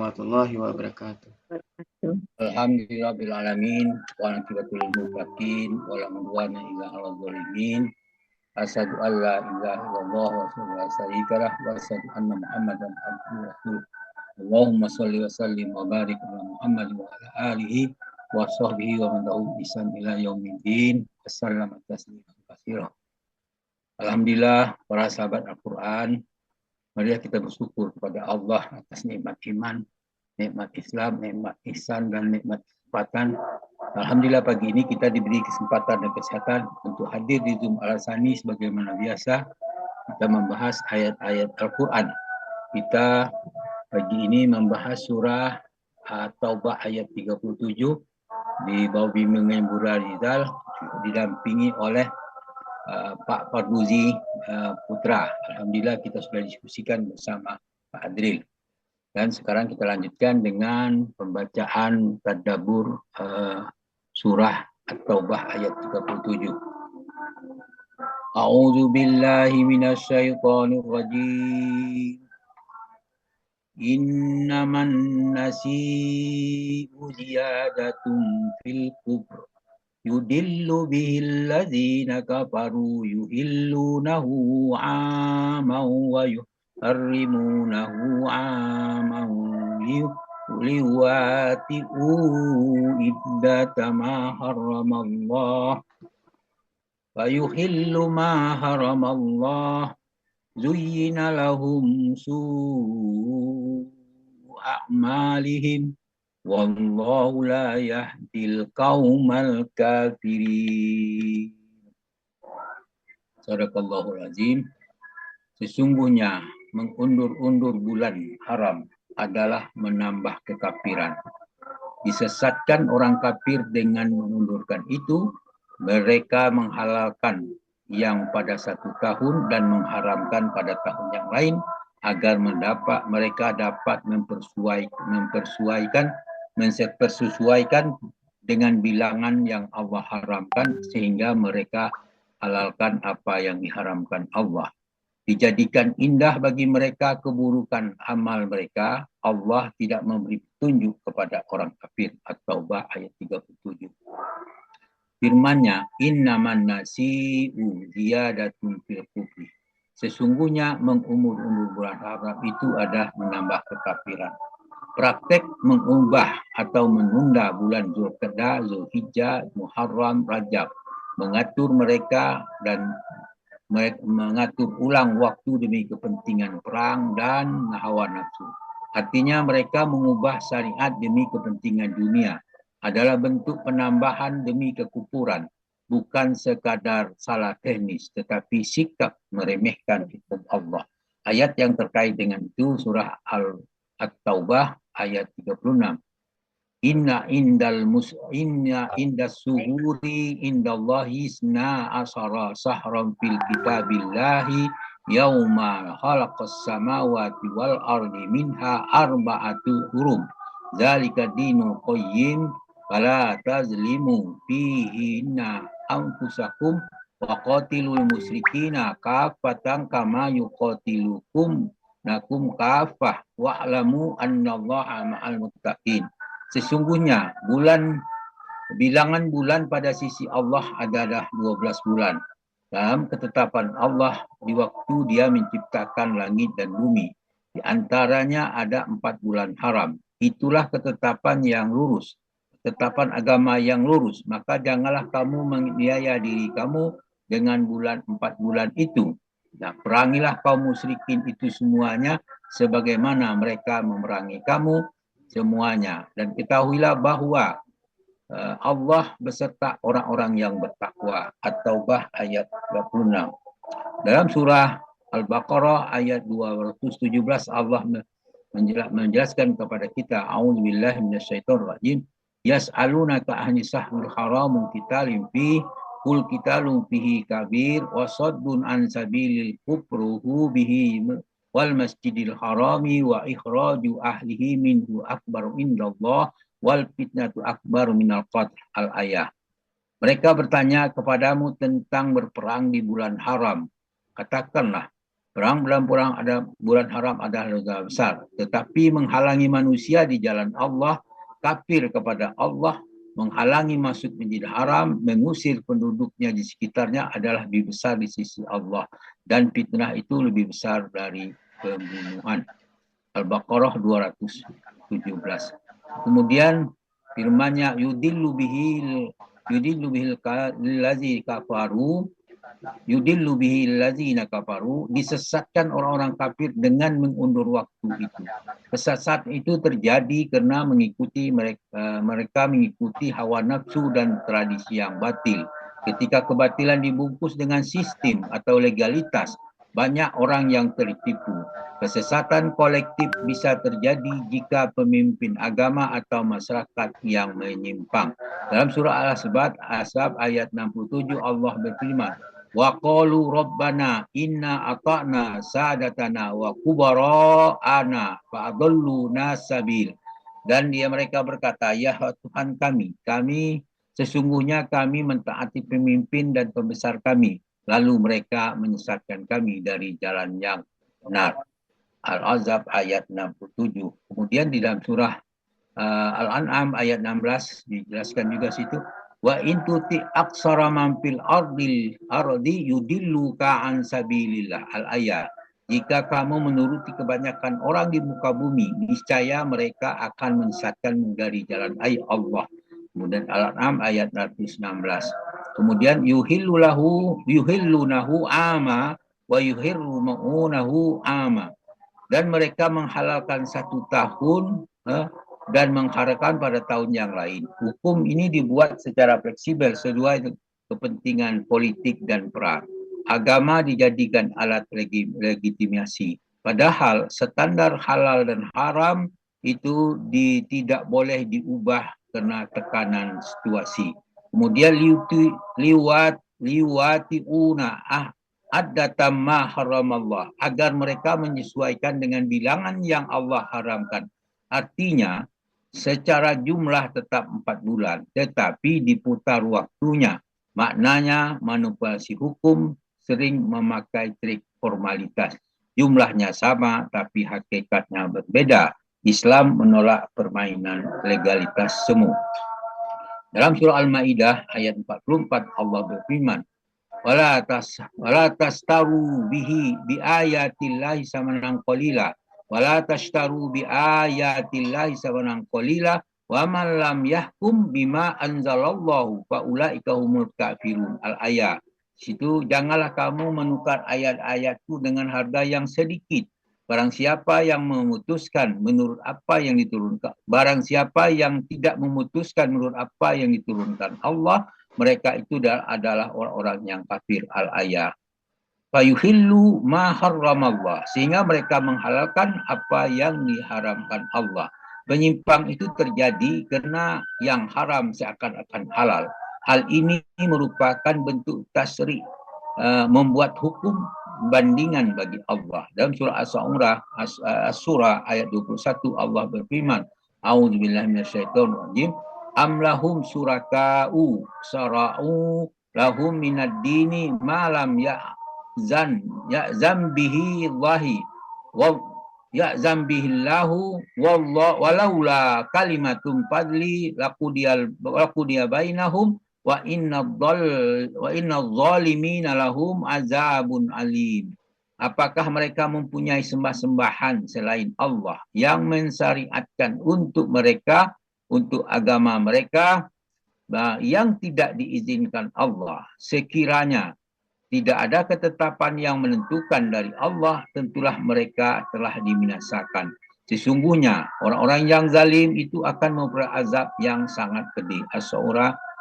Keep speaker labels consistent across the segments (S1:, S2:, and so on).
S1: warahmatullahi wabarakatuh.
S2: Alhamdulillahirrahmanirrahim. Wa nabiyatul muttaqin. Wa la mudwana illa ala zalimin. Asyhadu an la ilaha illallah wa la syarika lah wa asyhadu anna Muhammadan abduhu wa rasuluh. Allahumma shalli wa sallim wa barik ala Muhammad wa ala alihi wa sahbihi wa man tabi'ahum bi ihsan ila yaumiddin. Assalamu alaikum. Alhamdulillah para sahabat Al-Qur'an, marilah kita bersyukur kepada Allah atas nikmat iman, nikmat Islam, nikmat ihsan dan nikmat kesempatan. Alhamdulillah pagi ini kita diberi kesempatan dan kesehatan untuk hadir di Zoom Al-Sani sebagaimana biasa. Kita membahas ayat-ayat Al-Quran. Kita pagi ini membahas surah Taubah ayat 37 di bawah bimbingan Bura Rizal, didampingi oleh Pak Parduzi Putra. Alhamdulillah kita sudah diskusikan bersama Pak Adril. Dan sekarang kita lanjutkan dengan pembacaan tadabbur surah At-Taubah ayat 37. A'udzu billahi minasyaitonir rajim. Innaman nasi'u ziyadatun fil kubr. Yudillu bihil ladzina kafaru yuhillunahu 'aman wa yuharrimunahu 'aman liwati'u iddata ma haramallah wa yuhillu ma haramallah zuyyina lahum su'u a'malihim wallahu la yahdil qaumal kafirin. Sadaqallahul azim. Sesungguhnya mengundur-undur bulan haram adalah menambah kekafiran. Disesatkan orang kafir dengan mengundurkan itu, mereka menghalalkan yang pada satu tahun dan mengharamkan pada tahun yang lain agar mereka dapat mempersesuaikan dengan bilangan yang Allah haramkan sehingga mereka halalkan apa yang diharamkan Allah. Dijadikan indah bagi mereka keburukan amal mereka. Allah tidak memberi petunjuk kepada orang kafir. At-Taubah ayat 37. Firman-Nya, innaman nasi'u ziyadatun fil kufri. Sesungguhnya mengumur-umur bulan haram itu adalah menambah kekafiran. Praktek mengubah atau menunda bulan Zulqa'dah, Zulhijjah, Muharram, Rajab, mengatur mereka dan mengatur ulang waktu demi kepentingan perang dan hawa nafsu. Artinya mereka mengubah syariat demi kepentingan dunia adalah bentuk penambahan demi kekufuran, bukan sekadar salah teknis tetapi sikap meremehkan hukum Allah. Ayat yang terkait dengan itu surah At-Taubah ayat 36. Inna indas suhuri indallahi isna asara sahram fil kitabillahi yauma khalaqas samawati wal ardi minha arba'atu hurum. Zalika dinul qayyim fala tazlimu fihinna anfusakum wa qatilul musyrikina kafatan kama yuqatilukum nakum kafah wa'lamu annallaha ma'al muttaqin. Sesungguhnya bilangan bulan pada sisi Allah adalah 12 bulan. Dalam ketetapan Allah di waktu Dia menciptakan langit dan bumi. Di antaranya ada 4 bulan haram. Itulah ketetapan yang lurus, ketetapan agama yang lurus. Maka janganlah kamu menganiaya diri kamu dengan 4 bulan itu. Nah, perangilah kaum musyrikin itu semuanya sebagaimana mereka memerangi kamu semuanya. Dan ketahuilah bahwa Allah beserta orang-orang yang bertakwa. At-Taubah ayat 26. Dalam surah Al-Baqarah ayat 217 Allah menjelaskan kepada kita, a'udzubillahi minasyaitonir rajim, yas'alunaka ahnis sahrul haramun qitalin fi kul qitalun fihi kabir wa saddun an sabilil kufruhu bihi wal masjidil harami wa ikhraju ahlihi minhu akbaru indallah wal fitnatu akbaru minal qatl al-ayah. Mereka bertanya kepadamu tentang berperang di bulan haram. Katakanlah, Bulan haram adalah dosa besar. Tetapi menghalangi manusia di jalan Allah, kafir kepada Allah, menghalangi masuk masjid haram, mengusir penduduknya di sekitarnya adalah lebih besar di sisi Allah. Dan fitnah itu lebih besar dari pembunuhan. Al-Baqarah 217. Kemudian firman-Nya yudillu bihil lazi kafaru, yudillu bihil lazina kafaru, disesatkan orang-orang kafir dengan mengundur waktu itu. Kesesatan itu terjadi karena mereka mengikuti hawa nafsu dan tradisi yang batil. Ketika kebatilan dibungkus dengan sistem atau legalitas, banyak orang yang tertipu. Kesesatan kolektif bisa terjadi jika pemimpin agama atau masyarakat yang menyimpang. Dalam surah Al-Ahzab ayat 67 Allah berfirman, wa qalu rabbana inna ata'na sadatana wa kubara'ana fa'adalluna sabil. Dan mereka berkata, ya Tuhan kami sesungguhnya kami mentaati pemimpin dan pembesar kami, lalu mereka menyesatkan kami dari jalan yang benar. Al-Ahzab ayat 67. Kemudian di dalam surah Al-An'am ayat 16 dijelaskan juga situ, wa in tuti aksara man fil ardi yudilluka an sabilillah. Al-ayat. Jika kamu menuruti kebanyakan orang di muka bumi, niscaya mereka akan menyesatkan dari jalan Allah. Kemudian Al-An'am ayat 116. Kemudian yuhillunahu ama wa yuhirrunahu ama. Dan mereka menghalalkan 1 tahun dan mengharamkan pada tahun yang lain. Hukum ini dibuat secara fleksibel sesuai kepentingan politik dan perang. Agama dijadikan alat legitimasi. Padahal standar halal dan haram itu tidak boleh diubah karena tekanan situasi. Kemudian liwati'una ad-datam ma haramallah, agar mereka menyesuaikan dengan bilangan yang Allah haramkan. Artinya, secara jumlah tetap 4 bulan, tetapi diputar waktunya. Maknanya manipulasi hukum sering memakai trik formalitas. Jumlahnya sama, tapi hakikatnya berbeda. Islam menolak permainan legalitas semu. Dalam surah Al-Maidah ayat 44 Allah berfirman, wala tastaru bihi bi ayatillahi samanan qalila wala tastaru bi ayatillahi samanan qalila wa man lam yahkum bima anzalallahu fa ulaika humul kafirun. Al-ayat. Situ, janganlah kamu menukar ayat-ayatku dengan harga yang sedikit. Barang siapa yang memutuskan menurut apa yang diturunkan, barang siapa yang tidak memutuskan menurut apa yang diturunkan Allah, mereka itu adalah orang-orang yang kafir. Al-ayat. Fayuhillu ma harramallah, sehingga mereka menghalalkan apa yang diharamkan Allah. Penyimpang itu terjadi karena yang haram seakan-akan halal. Hal ini merupakan bentuk tasri', membuat hukum bandingan bagi Allah. Dalam surah As-Surah ayat 21 Allah berfirman, a'udzubillahi minasyaitonir rajim, am lahum syuraka'u sara'u lahum minad dini ma lam ya'zam bihi Allahi wa ya'zam bihi Allahu walaula kalimatum fadli laqudiya bainahum wa inna zalimina lahum azabun alim. Apakah mereka mempunyai sembah-sembahan selain Allah yang mensyariatkan untuk mereka, untuk agama mereka yang tidak diizinkan Allah? Sekiranya tidak ada ketetapan yang menentukan dari Allah, tentulah mereka telah diminasakan. Sesungguhnya orang-orang yang zalim itu akan memperoleh azab yang sangat pedih.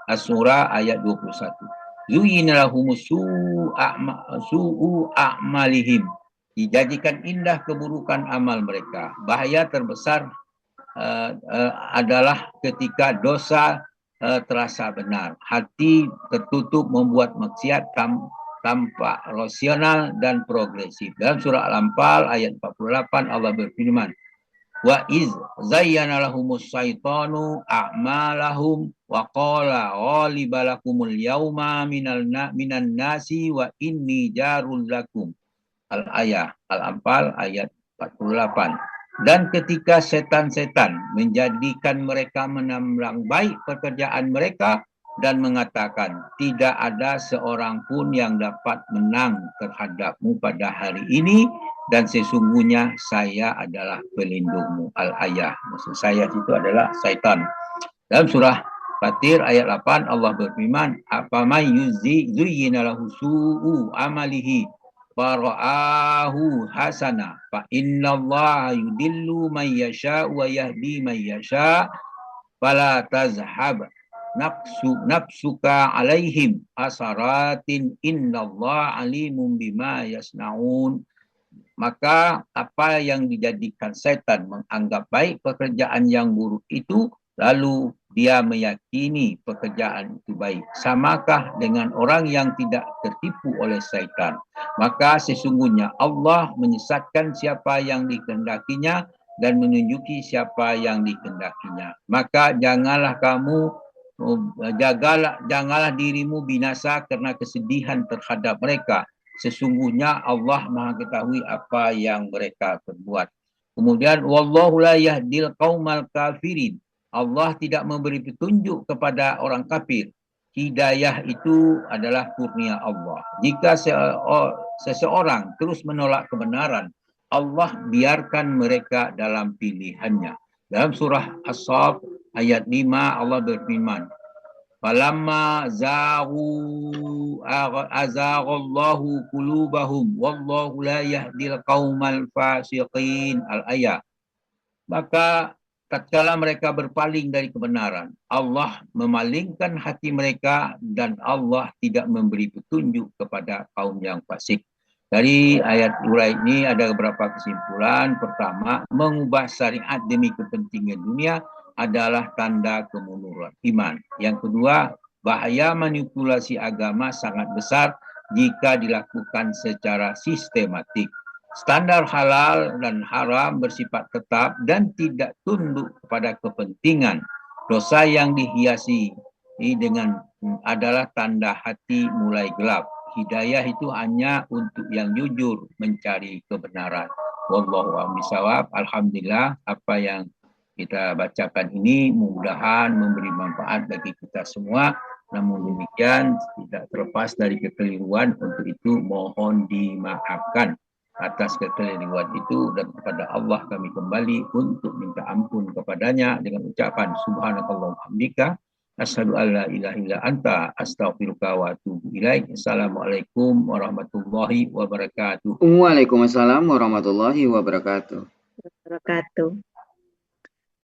S2: As-Surah ayat 21. Zuyina lahumus su'u a'malihim. Dijadikan indah keburukan amal mereka. Bahaya terbesar adalah ketika dosa terasa benar. Hati tertutup membuat maksiat tampak rasional dan progresif. Dalam surah Al-Anfal ayat 48 Allah berfirman, wa iz zayyana lahumus syaitanu a'malahum wa qala ghalibalakumul yauma minan nasi wa inni jarul lakum. Al-Ayah, Al-Anfal ayat 48. Dan ketika setan-setan menjadikan mereka menambang baik pekerjaan mereka dan mengatakan, tidak ada seorang pun yang dapat menang terhadapmu pada hari ini, dan sesungguhnya saya adalah pelindungmu. Al-Ayah, maksud saya itu adalah syaitan. Dalam surah Fatir ayat 8 Allah berfirman, "Afamay yuzyina lahu su'u amalihi fara'ahu hasana fa innallaha yudillu man yasha wa yahdi man yasha fala tazhab nafsuka alaihim asaratin innallaha alimun bima yasnaun." Maka apa yang dijadikan setan menganggap baik pekerjaan yang buruk itu, lalu dia meyakini pekerjaan itu baik. Samakah dengan orang yang tidak tertipu oleh syaitan? Maka sesungguhnya Allah menyesatkan siapa yang dikehendakinya dan menunjuki siapa yang dikehendakinya. Maka janganlah janganlah dirimu binasa karena kesedihan terhadap mereka. Sesungguhnya Allah Maha ketahui apa yang mereka perbuat. Kemudian wallahu la yahdil qaumal kafirin. Allah tidak memberi petunjuk kepada orang kafir. Hidayah itu adalah kurnia Allah. Jika seseorang terus menolak kebenaran, Allah biarkan mereka dalam pilihannya. Dalam surah As-Saff ayat 5 Allah berfirman, "Falamma zaghu azaghallahu qulubahum wallahu la yahdil qaumal fasiqin." Al-ayat. Maka tatkala mereka berpaling dari kebenaran, Allah memalingkan hati mereka dan Allah tidak memberi petunjuk kepada kaum yang fasik. Dari ayat urai ini ada beberapa kesimpulan. Pertama, mengubah syariat demi kepentingan dunia adalah tanda kemunduran iman. Yang kedua, bahaya manipulasi agama sangat besar jika dilakukan secara sistematik. Standar halal dan haram bersifat tetap dan tidak tunduk kepada kepentingan. Dosa yang dihiasi dengan adalah tanda hati mulai gelap. Hidayah itu hanya untuk yang jujur mencari kebenaran. Wallahu a'lam bishawab. Alhamdulillah, apa yang kita bacakan ini mudah-mudahan memberi manfaat bagi kita semua. Namun demikian tidak terlepas dari kekeliruan, untuk itu mohon dimaafkan atas kekeliruan itu, dan kepada Allah kami kembali untuk minta ampun kepadanya dengan ucapan subhanakallahumma hamdika asyhadu an la ilaha illa anta astaghfiruka wa atubu ilaik. Assalamualaikum warahmatullahi wabarakatuh.
S1: Waalaikumsalam warahmatullahi wabarakatuh.